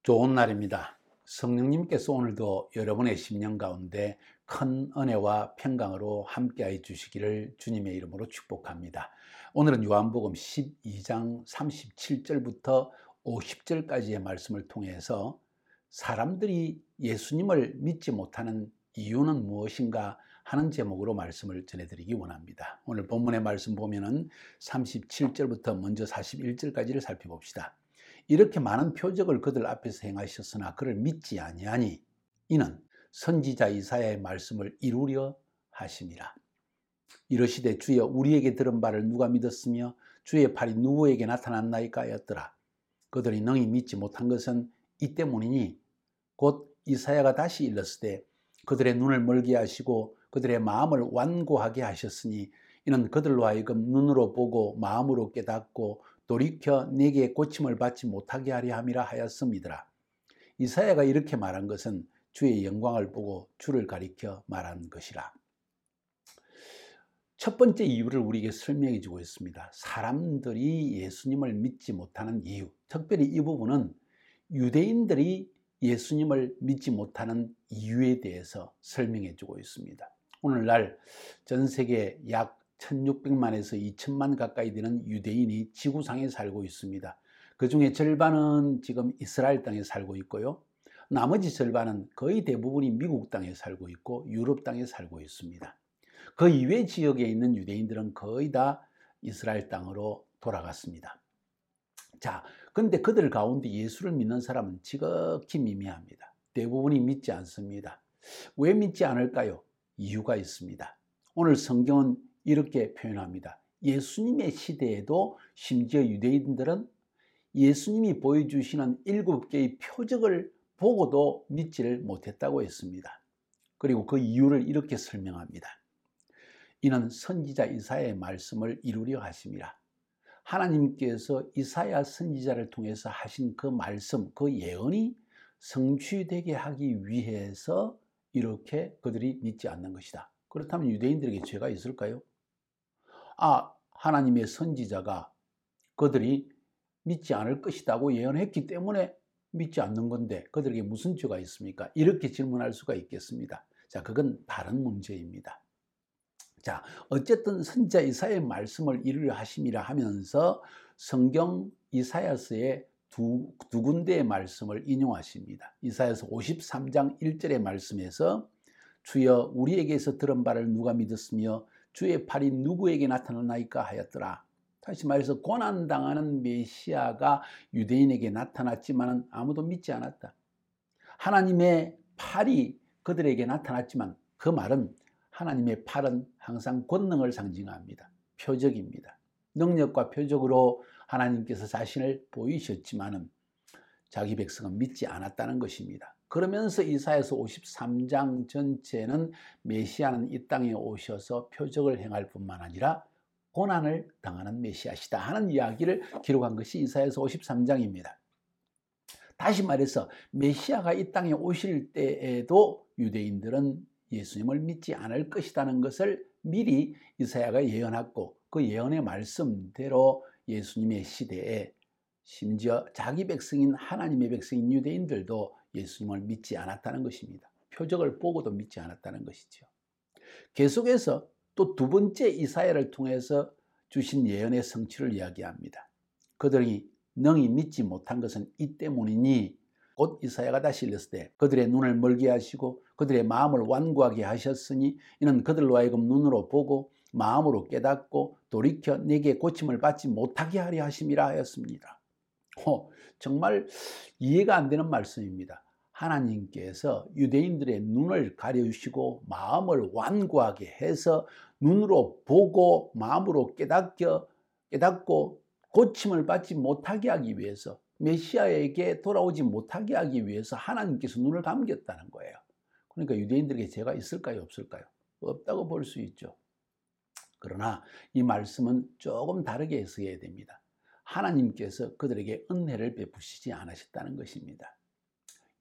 좋은 날입니다. 성령님께서 오늘도 여러분의 심령 가운데 큰 은혜와 평강으로 함께해 주시기를 주님의 이름으로 축복합니다. 오늘은 요한복음 12장 37절부터 50절까지의 말씀을 통해서 사람들이 예수님을 믿지 못하는 이유는 무엇인가 하는 제목으로 말씀을 전해드리기 원합니다. 오늘 본문의 말씀 보면은 37절부터 먼저 41절까지를 살펴봅시다. 이렇게 많은 표적을 그들 앞에서 행하셨으나 그를 믿지 아니하니 이는 선지자 이사야의 말씀을 이루려 하심이라. 이르시되 주여 우리에게 들은 바를 누가 믿었으며 주의 팔이 누구에게 나타났나이까 하였더라. 그들이 능히 믿지 못한 것은 이 때문이니 곧 이사야가 다시 일렀으되 그들의 눈을 멀게 하시고 그들의 마음을 완고하게 하셨으니 이는 그들로 하여금 눈으로 보고 마음으로 깨닫고 돌이켜 내게 고침을 받지 못하게 하려 함이라 하였음이더라. 이사야가 이렇게 말한 것은 주의 영광을 보고 주를 가리켜 말한 것이라. 첫 번째 이유를 우리에게 설명해 주고 있습니다. 사람들이 예수님을 믿지 못하는 이유, 특별히 이 부분은 유대인들이 예수님을 믿지 못하는 이유에 대해서 설명해 주고 있습니다. 오늘날 전 세계 약 1600만에서 2000만 가까이 되는 유대인이 지구상에 살고 있습니다. 그 중에 절반은 지금 이스라엘 땅에 살고 있고요. 나머지 절반은 거의 대부분이 미국 땅에 살고 있고 유럽 땅에 살고 있습니다. 그 이외 지역에 있는 유대인들은 거의 다 이스라엘 땅으로 돌아갔습니다. 자, 그런데 그들 가운데 예수를 믿는 사람은 지극히 미미합니다. 대부분이 믿지 않습니다. 왜 믿지 않을까요? 이유가 있습니다. 오늘 성경은 이렇게 표현합니다. 예수님의 시대에도 심지어 유대인들은 예수님이 보여주시는 7개의 표적을 보고도 믿지를 못했다고 했습니다. 그리고 그 이유를 이렇게 설명합니다. 이는 선지자 이사야의 말씀을 이루려 하심이라. 하나님께서 이사야 선지자를 통해서 하신 그 말씀, 그 예언이 성취되게 하기 위해서 이렇게 그들이 믿지 않는 것이다. 그렇다면 유대인들에게 죄가 있을까요? 하나님의 선지자가 그들이 믿지 않을 것이라고 예언했기 때문에 믿지 않는 건데 그들에게 무슨 죄가 있습니까? 이렇게 질문할 수가 있겠습니다. 자, 그건 다른 문제입니다. 자, 어쨌든 선지자 이사야의 말씀을 이루려 하심이라 하면서 성경 이사야서의 두 군데의 말씀을 인용하십니다. 이사야서 53장 1절의 말씀에서 주여 우리에게서 들은 바를 누가 믿었으며 주의 팔이 누구에게 나타나나이까 하였더라. 다시 말해서 고난당하는 메시아가 유대인에게 나타났지만 아무도 믿지 않았다. 하나님의 팔이 그들에게 나타났지만 그 말은 하나님의 팔은 항상 권능을 상징합니다. 표적입니다. 능력과 표적으로 하나님께서 자신을 보이셨지만 자기 백성은 믿지 않았다는 것입니다. 그러면서 이사야서 53장 전체는 메시아는 이 땅에 오셔서 표적을 행할 뿐만 아니라 고난을 당하는 메시아시다 하는 이야기를 기록한 것이 이사야서 53장입니다. 다시 말해서 메시아가 이 땅에 오실 때에도 유대인들은 예수님을 믿지 않을 것이라는 것을 미리 이사야가 예언했고 그 예언의 말씀대로 예수님의 시대에 심지어 자기 백성인 하나님의 백성인 유대인들도 예수님을 믿지 않았다는 것입니다. 표적을 보고도 믿지 않았다는 것이죠. 계속해서 또 두 번째 이사야를 통해서 주신 예언의 성취를 이야기합니다. 그들이 능히 믿지 못한 것은 이 때문이니 곧 이사야가 다시 일렀으되 그들의 눈을 멀게 하시고 그들의 마음을 완고하게 하셨으니 이는 그들로 하여금 눈으로 보고 마음으로 깨닫고 돌이켜 내게 고침을 받지 못하게 하려 하심이라 하였습니다. 정말 이해가 안 되는 말씀입니다. 하나님께서 유대인들의 눈을 가려주시고 마음을 완고하게 해서 눈으로 보고 마음으로 깨닫고 고침을 받지 못하게 하기 위해서 메시아에게 돌아오지 못하게 하기 위해서 하나님께서 눈을 감겼다는 거예요. 그러니까 유대인들에게 죄가 있을까요? 없을까요? 없다고 볼 수 있죠. 그러나 이 말씀은 조금 다르게 해석해야 됩니다. 하나님께서 그들에게 은혜를 베푸시지 않으셨다는 것입니다.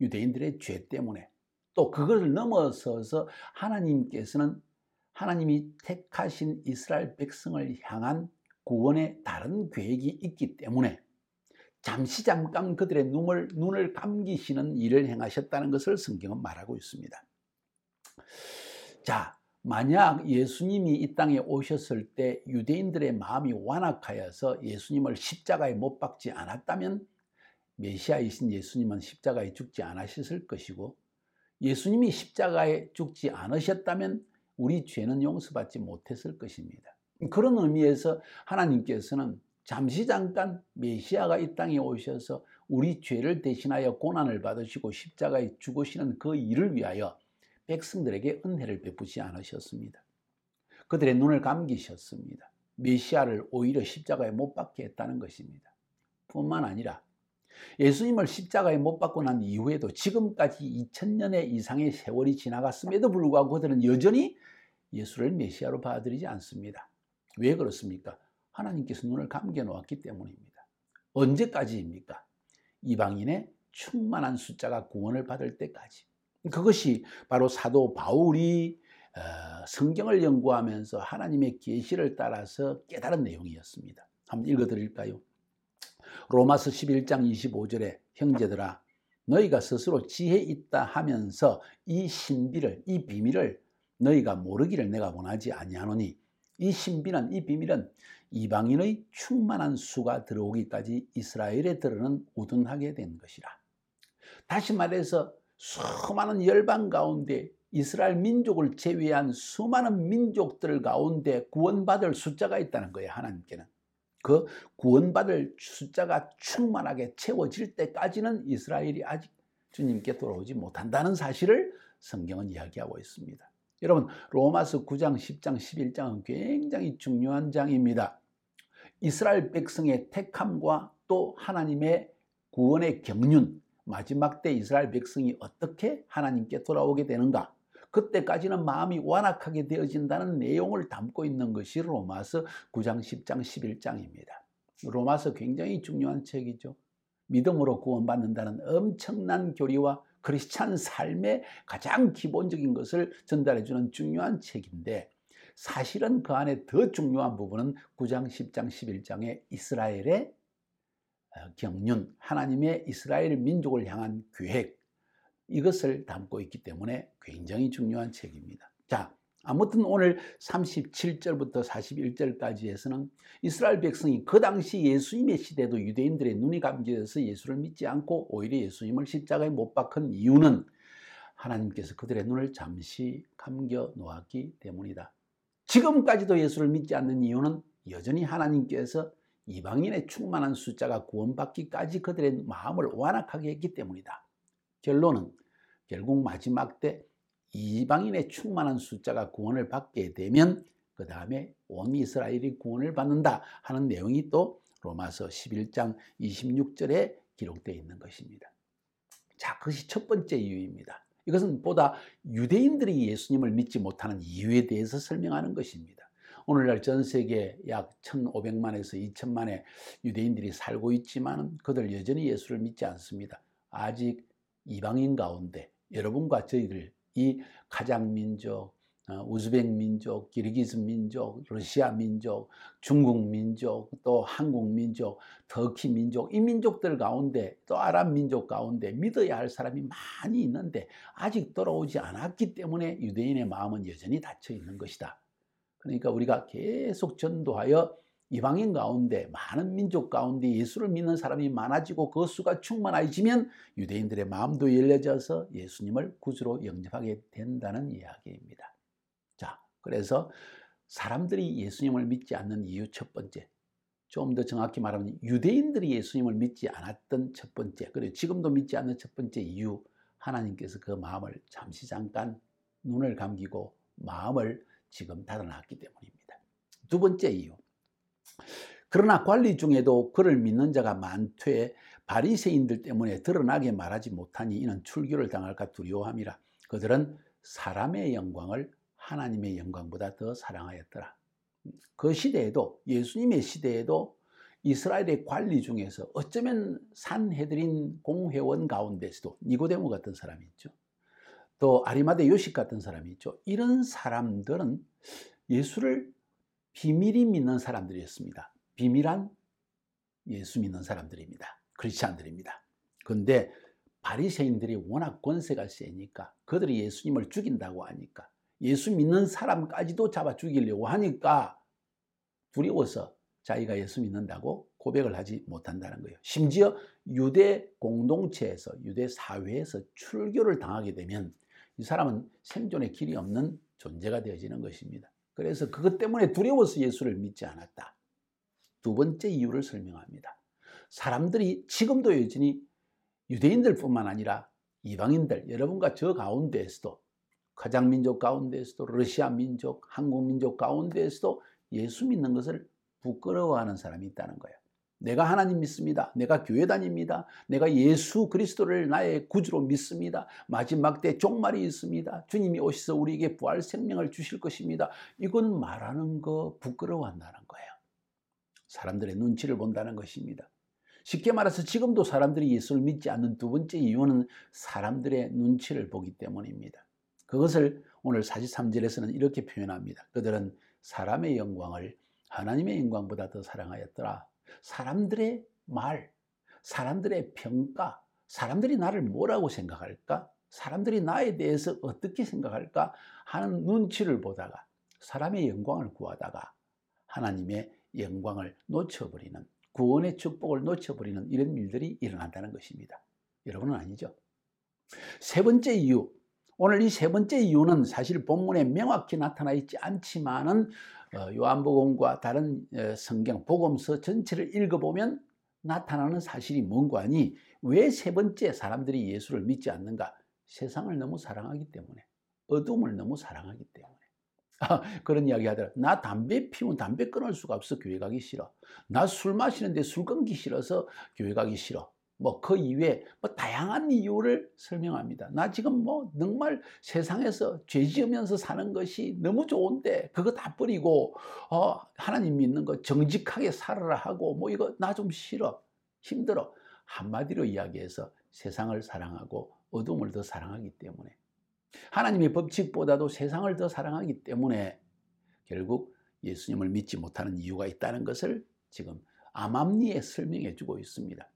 유대인들의 죄 때문에 또 그것을 넘어서서 하나님께서는 하나님이 택하신 이스라엘 백성을 향한 구원의 다른 계획이 있기 때문에 잠시 잠깐 그들의 눈을 감기시는 일을 행하셨다는 것을 성경은 말하고 있습니다. 자, 만약 예수님이 이 땅에 오셨을 때 유대인들의 마음이 완악하여서 예수님을 십자가에 못 박지 않았다면 메시아이신 예수님은 십자가에 죽지 않으셨을 것이고, 예수님이 십자가에 죽지 않으셨다면 우리 죄는 용서받지 못했을 것입니다. 그런 의미에서 하나님께서는 잠시 잠깐 메시아가 이 땅에 오셔서 우리 죄를 대신하여 고난을 받으시고 십자가에 죽으시는 그 일을 위하여 백성들에게 은혜를 베푸지 않으셨습니다. 그들의 눈을 감기셨습니다. 메시아를 오히려 십자가에 못 박게 했다는 것입니다. 뿐만 아니라 예수님을 십자가에 못 박고 난 이후에도 지금까지 2000년의 이상의 세월이 지나갔음에도 불구하고 그들은 여전히 예수를 메시아로 받아들이지 않습니다. 왜 그렇습니까? 하나님께서 눈을 감겨 놓았기 때문입니다. 언제까지입니까? 이방인의 충만한 숫자가 구원을 받을 때까지. 그것이 바로 사도 바울이 성경을 연구하면서 하나님의 계시를 따라서 깨달은 내용이었습니다. 한번 읽어드릴까요? 로마서 11장 25절에 형제들아 너희가 스스로 지혜 있다 하면서 이 신비를, 이 비밀을 너희가 모르기를 내가 원하지 아니하노니 이 신비는, 이 비밀은 이방인의 충만한 수가 들어오기까지 이스라엘에 들어는 우둔하게 된 것이라. 다시 말해서 수많은 열방 가운데 이스라엘 민족을 제외한 수많은 민족들 가운데 구원받을 숫자가 있다는 거예요. 하나님께는. 그 구원받을 숫자가 충만하게 채워질 때까지는 이스라엘이 아직 주님께 돌아오지 못한다는 사실을 성경은 이야기하고 있습니다. 여러분, 로마서 9장, 10장, 11장은 굉장히 중요한 장입니다. 이스라엘 백성의 택함과 또 하나님의 구원의 경륜, 마지막 때 이스라엘 백성이 어떻게 하나님께 돌아오게 되는가, 그때까지는 마음이 완악하게 되어진다는 내용을 담고 있는 것이 로마서 9장, 10장, 11장입니다. 로마서 굉장히 중요한 책이죠. 믿음으로 구원받는다는 엄청난 교리와 크리스찬 삶의 가장 기본적인 것을 전달해주는 중요한 책인데, 사실은 그 안에 더 중요한 부분은 9장, 10장, 11장의 이스라엘의 경륜, 하나님의 이스라엘 민족을 향한 계획, 이것을 담고 있기 때문에 굉장히 중요한 책입니다. 자, 아무튼 오늘 37절부터 41절까지에서는 이스라엘 백성이 그 당시 예수님의 시대도 유대인들의 눈이 감겨져서 예수를 믿지 않고 오히려 예수님을 십자가에 못 박은 이유는 하나님께서 그들의 눈을 잠시 감겨 놓았기 때문이다. 지금까지도 예수를 믿지 않는 이유는 여전히 하나님께서 이방인의 충만한 숫자가 구원받기까지 그들의 마음을 완악하게 했기 때문이다. 결론은 결국 마지막 때 이방인의 충만한 숫자가 구원을 받게 되면 그 다음에 온 이스라엘이 구원을 받는다 하는 내용이 또 로마서 11장 26절에 기록되어 있는 것입니다. 자, 그것이 첫 번째 이유입니다. 이것은 보다 유대인들이 예수님을 믿지 못하는 이유에 대해서 설명하는 것입니다. 오늘날 전 세계 약 1,500만에서 2,000만의 유대인들이 살고 있지만 그들 여전히 예수를 믿지 않습니다. 아직 이방인 가운데 여러분과 저희들, 이 카자흐 민족, 우즈벡 민족, 기르기즈 민족, 러시아 민족, 중국 민족, 또 한국 민족, 터키 민족, 이 민족들 가운데 또 아랍 민족 가운데 믿어야 할 사람이 많이 있는데 아직 돌아오지 않았기 때문에 유대인의 마음은 여전히 닫혀 있는 것이다. 그러니까 우리가 계속 전도하여 이방인 가운데, 많은 민족 가운데 예수를 믿는 사람이 많아지고 그 수가 충만해지면 유대인들의 마음도 열려져서 예수님을 구주로 영접하게 된다는 이야기입니다. 자, 그래서 사람들이 예수님을 믿지 않는 이유 첫 번째, 좀 더 정확히 말하면 유대인들이 예수님을 믿지 않았던 첫 번째, 그리고 지금도 믿지 않는 첫 번째 이유, 하나님께서 그 마음을 잠시 잠깐 눈을 감기고 마음을 지금 닫아놨기 때문입니다. 두 번째 이유, 그러나 관리 중에도 그를 믿는 자가 많되 바리새인들 때문에 드러나게 말하지 못하니 이는 출교를 당할까 두려워함이라. 그들은 사람의 영광을 하나님의 영광보다 더 사랑하였더라. 그 시대에도, 예수님의 시대에도 이스라엘의 관리 중에서 어쩌면 산헤드린 공회원 가운데서도 니고데모 같은 사람이 있죠. 또 아리마대 요식 같은 사람이 있죠. 이런 사람들은 예수를 비밀히 믿는 사람들이었습니다. 비밀한 예수 믿는 사람들입니다. 크리스찬들입니다. 그런데 바리새인들이 워낙 권세가 세니까 그들이 예수님을 죽인다고 하니까 예수 믿는 사람까지도 잡아 죽이려고 하니까 두려워서 자기가 예수 믿는다고 고백을 하지 못한다는 거예요. 심지어 유대 공동체에서 유대 사회에서 출교를 당하게 되면 이 사람은 생존의 길이 없는 존재가 되어지는 것입니다. 그래서 그것 때문에 두려워서 예수를 믿지 않았다. 두 번째 이유를 설명합니다. 사람들이 지금도 여전히 유대인들뿐만 아니라 이방인들, 여러분과 저 가운데에서도 카자흐 민족 가운데에서도 러시아 민족, 한국 민족 가운데에서도 예수 믿는 것을 부끄러워하는 사람이 있다는 거예요. 내가 하나님 믿습니다. 내가 교회 다닙니다. 내가 예수 그리스도를 나의 구주로 믿습니다. 마지막 때 종말이 있습니다. 주님이 오셔서 우리에게 부활 생명을 주실 것입니다. 이건 말하는 거 부끄러워한다는 거예요. 사람들의 눈치를 본다는 것입니다. 쉽게 말해서 지금도 사람들이 예수를 믿지 않는 두 번째 이유는 사람들의 눈치를 보기 때문입니다. 그것을 오늘 43절에서는 이렇게 표현합니다. 그들은 사람의 영광을 하나님의 영광보다 더 사랑하였더라. 사람들의 말, 사람들의 평가, 사람들이 나를 뭐라고 생각할까? 사람들이 나에 대해서 어떻게 생각할까? 하는 눈치를 보다가 사람의 영광을 구하다가 하나님의 영광을 놓쳐버리는, 구원의 축복을 놓쳐버리는 이런 일들이 일어난다는 것입니다. 여러분은 아니죠? 세 번째 이유, 오늘 이 세 번째 이유는 사실 본문에 명확히 나타나 있지 않지만은 요한복음과 다른 성경, 복음서 전체를 읽어보면 나타나는 사실이 뭔가 하니 왜 세 번째 사람들이 예수를 믿지 않는가? 세상을 너무 사랑하기 때문에, 어둠을 너무 사랑하기 때문에. 그런 이야기 하더라. 나 담배 피우면 담배 끊을 수가 없어. 교회 가기 싫어. 나 술 마시는데 술 끊기 싫어서 교회 가기 싫어. 뭐 그 이외에 뭐 다양한 이유를 설명합니다. 나 지금 뭐 정말 세상에서 죄 지으면서 사는 것이 너무 좋은데 그거 다 버리고 하나님 믿는 거 정직하게 살아라 하고 뭐 이거 나 좀 싫어. 힘들어. 한마디로 이야기해서 세상을 사랑하고 어둠을 더 사랑하기 때문에, 하나님의 법칙보다도 세상을 더 사랑하기 때문에 결국 예수님을 믿지 못하는 이유가 있다는 것을 지금 암암리에 설명해 주고 있습니다.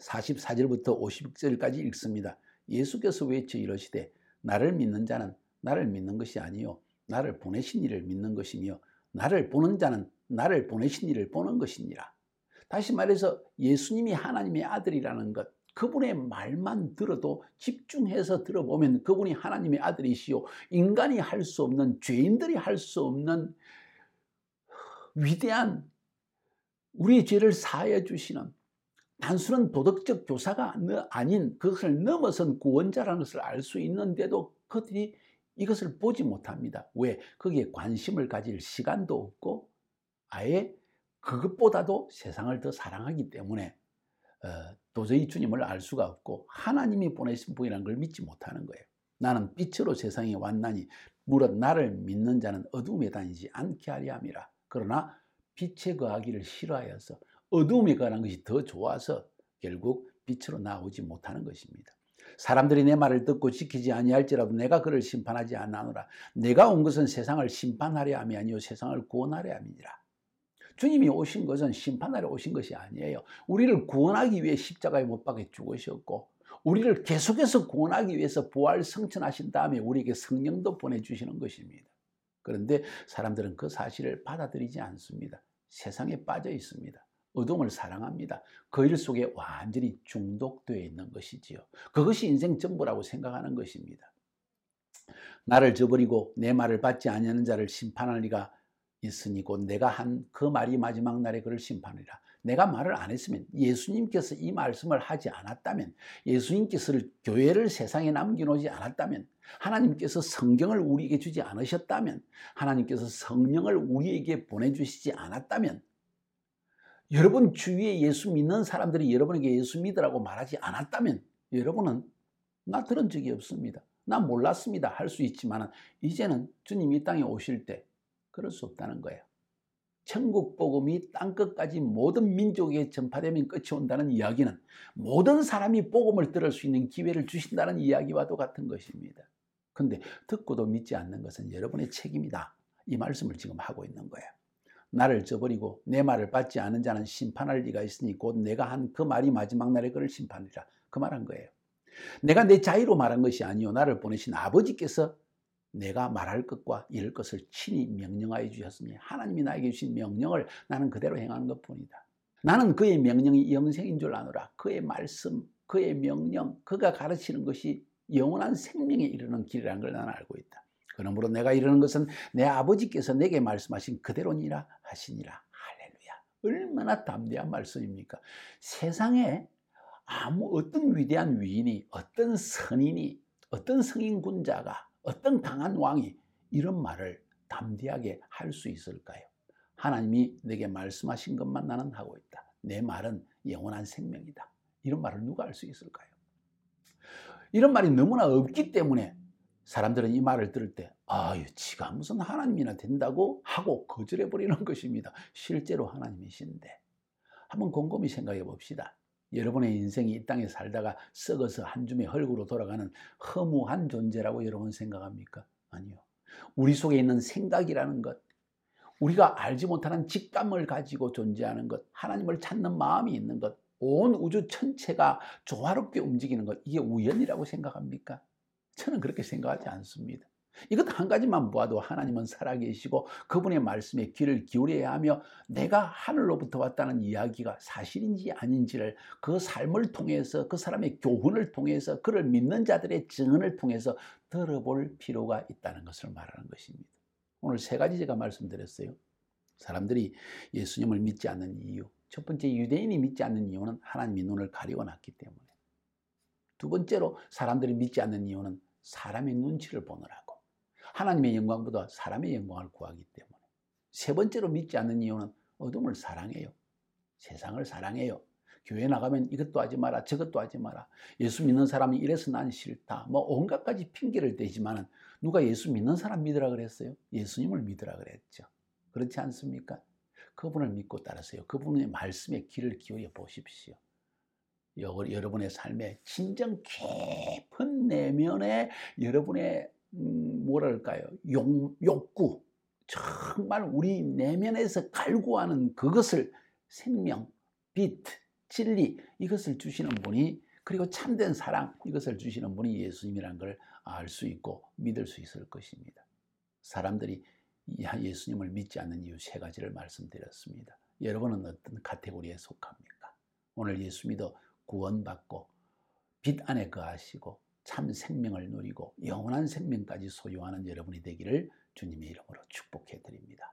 44절부터 50절까지 읽습니다. 예수께서 외쳐 이르시되 나를 믿는 자는 나를 믿는 것이 아니요 나를 보내신 이를 믿는 것이며 나를 보는 자는 나를 보내신 이를 보는 것이니라. 다시 말해서 예수님이 하나님의 아들이라는 것, 그분의 말만 들어도 집중해서 들어보면 그분이 하나님의 아들이시요 인간이 할 수 없는, 죄인들이 할 수 없는 위대한 우리의 죄를 사하여 주시는 단순한 도덕적 교사가 아닌 그것을 넘어선 구원자라는 것을 알 수 있는데도 그들이 이것을 보지 못합니다. 왜? 거기에 관심을 가질 시간도 없고 아예 그것보다도 세상을 더 사랑하기 때문에 도저히 주님을 알 수가 없고 하나님이 보내신 분이라는 걸 믿지 못하는 거예요. 나는 빛으로 세상에 왔나니 무릇 나를 믿는 자는 어둠에 다니지 않게 하려 함이라. 그러나 빛에 거하기를 싫어하여서 어둠에 거하는 것이 더 좋아서 결국 빛으로 나오지 못하는 것입니다. 사람들이 내 말을 듣고 지키지 아니할지라도 내가 그를 심판하지 않으노라. 내가 온 것은 세상을 심판하려 함이 아니요 세상을 구원하려 함이니라. 주님이 오신 것은 심판하러 오신 것이 아니에요. 우리를 구원하기 위해 십자가에 못 박혀 죽으셨고 우리를 계속해서 구원하기 위해서 부활 성천하신 다음에 우리에게 성령도 보내주시는 것입니다. 그런데 사람들은 그 사실을 받아들이지 않습니다. 세상에 빠져 있습니다. 어둠을 사랑합니다. 그 일 속에 완전히 중독되어 있는 것이지요. 그것이 인생 전부라고 생각하는 것입니다. 나를 저버리고 내 말을 받지 아니하는 자를 심판할 리가 있으니 곧 내가 한 그 말이 마지막 날에 그를 심판하리라. 내가 말을 안 했으면, 예수님께서 이 말씀을 하지 않았다면, 예수님께서 교회를 세상에 남겨놓지 않았다면, 하나님께서 성경을 우리에게 주지 않으셨다면, 하나님께서 성령을 우리에게 보내주시지 않았다면, 여러분 주위에 예수 믿는 사람들이 여러분에게 예수 믿으라고 말하지 않았다면 여러분은 나 들은 적이 없습니다. 나 몰랐습니다. 할 수 있지만 이제는 주님이 이 땅에 오실 때 그럴 수 없다는 거예요. 천국 복음이 땅끝까지 모든 민족에게 전파되면 끝이 온다는 이야기는 모든 사람이 복음을 들을 수 있는 기회를 주신다는 이야기와도 같은 것입니다. 그런데 듣고도 믿지 않는 것은 여러분의 책임이다. 이 말씀을 지금 하고 있는 거예요. 나를 저버리고 내 말을 받지 않은 자는 심판할 리가 있으니 곧 내가 한 그 말이 마지막 날에 그를 심판하리라. 그 말한 거예요. 내가 내 자의로 말한 것이 아니요 나를 보내신 아버지께서 내가 말할 것과 이럴 것을 친히 명령하여 주셨으니 하나님이 나에게 주신 명령을 나는 그대로 행하는 것뿐이다. 나는 그의 명령이 영생인 줄 아노라. 그의 말씀, 그의 명령, 그가 가르치는 것이 영원한 생명에 이르는 길이라는 걸 나는 알고 있다. 그러므로 내가 이르는 것은 내 아버지께서 내게 말씀하신 그대로니라 하시니라. 할렐루야. 얼마나 담대한 말씀입니까? 세상에 어떤 위대한 위인이, 어떤 선인이, 어떤 성인군자가, 어떤 강한 왕이 이런 말을 담대하게 할 수 있을까요? 하나님이 내게 말씀하신 것만 나는 하고 있다. 내 말은 영원한 생명이다. 이런 말을 누가 할 수 있을까요? 이런 말이 너무나 없기 때문에 사람들은 이 말을 들을 때 지가 무슨 하나님이나 된다고 하고 거절해버리는 것입니다. 실제로 하나님이신데 한번 곰곰이 생각해 봅시다. 여러분의 인생이 이 땅에 살다가 썩어서 한 줌의 흙으로 돌아가는 허무한 존재라고 여러분 생각합니까? 아니요. 우리 속에 있는 생각이라는 것, 우리가 알지 못하는 직감을 가지고 존재하는 것, 하나님을 찾는 마음이 있는 것, 온 우주 전체가 조화롭게 움직이는 것, 이게 우연이라고 생각합니까? 저는 그렇게 생각하지 않습니다. 이것 한 가지만 보아도 하나님은 살아계시고 그분의 말씀에 귀를 기울여야 하며 내가 하늘로부터 왔다는 이야기가 사실인지 아닌지를 그 삶을 통해서 그 사람의 교훈을 통해서 그를 믿는 자들의 증언을 통해서 들어볼 필요가 있다는 것을 말하는 것입니다. 오늘 세 가지 제가 말씀드렸어요. 사람들이 예수님을 믿지 않는 이유, 첫 번째 유대인이 믿지 않는 이유는 하나님이 눈을 가리워놨기 때문에, 두 번째로 사람들이 믿지 않는 이유는 사람의 눈치를 보느라고, 하나님의 영광보다 사람의 영광을 구하기 때문에, 세 번째로 믿지 않는 이유는 어둠을 사랑해요. 세상을 사랑해요. 교회 나가면 이것도 하지 마라, 저것도 하지 마라. 예수 믿는 사람이 이래서 난 싫다. 온갖 가지 핑계를 대지만은 누가 예수 믿는 사람 믿으라 그랬어요? 예수님을 믿으라 그랬죠. 그렇지 않습니까? 그분을 믿고 따르세요. 그분의 말씀에 귀를 기울여 보십시오. 여러분의 삶에 진정 깊은 내면의 여러분의 뭐랄까요? 욕구, 정말 우리 내면에서 갈구하는 그것을 생명, 빛, 진리 이것을 주시는 분이, 그리고 참된 사랑 이것을 주시는 분이 예수님이라는 걸 알 수 있고 믿을 수 있을 것입니다. 사람들이 예수님을 믿지 않는 이유 세 가지를 말씀드렸습니다. 여러분은 어떤 카테고리에 속합니까? 오늘 예수 믿어 구원받고 빛 안에 거하시고 참 생명을 누리고 영원한 생명까지 소유하는 여러분이 되기를 주님의 이름으로 축복해 드립니다.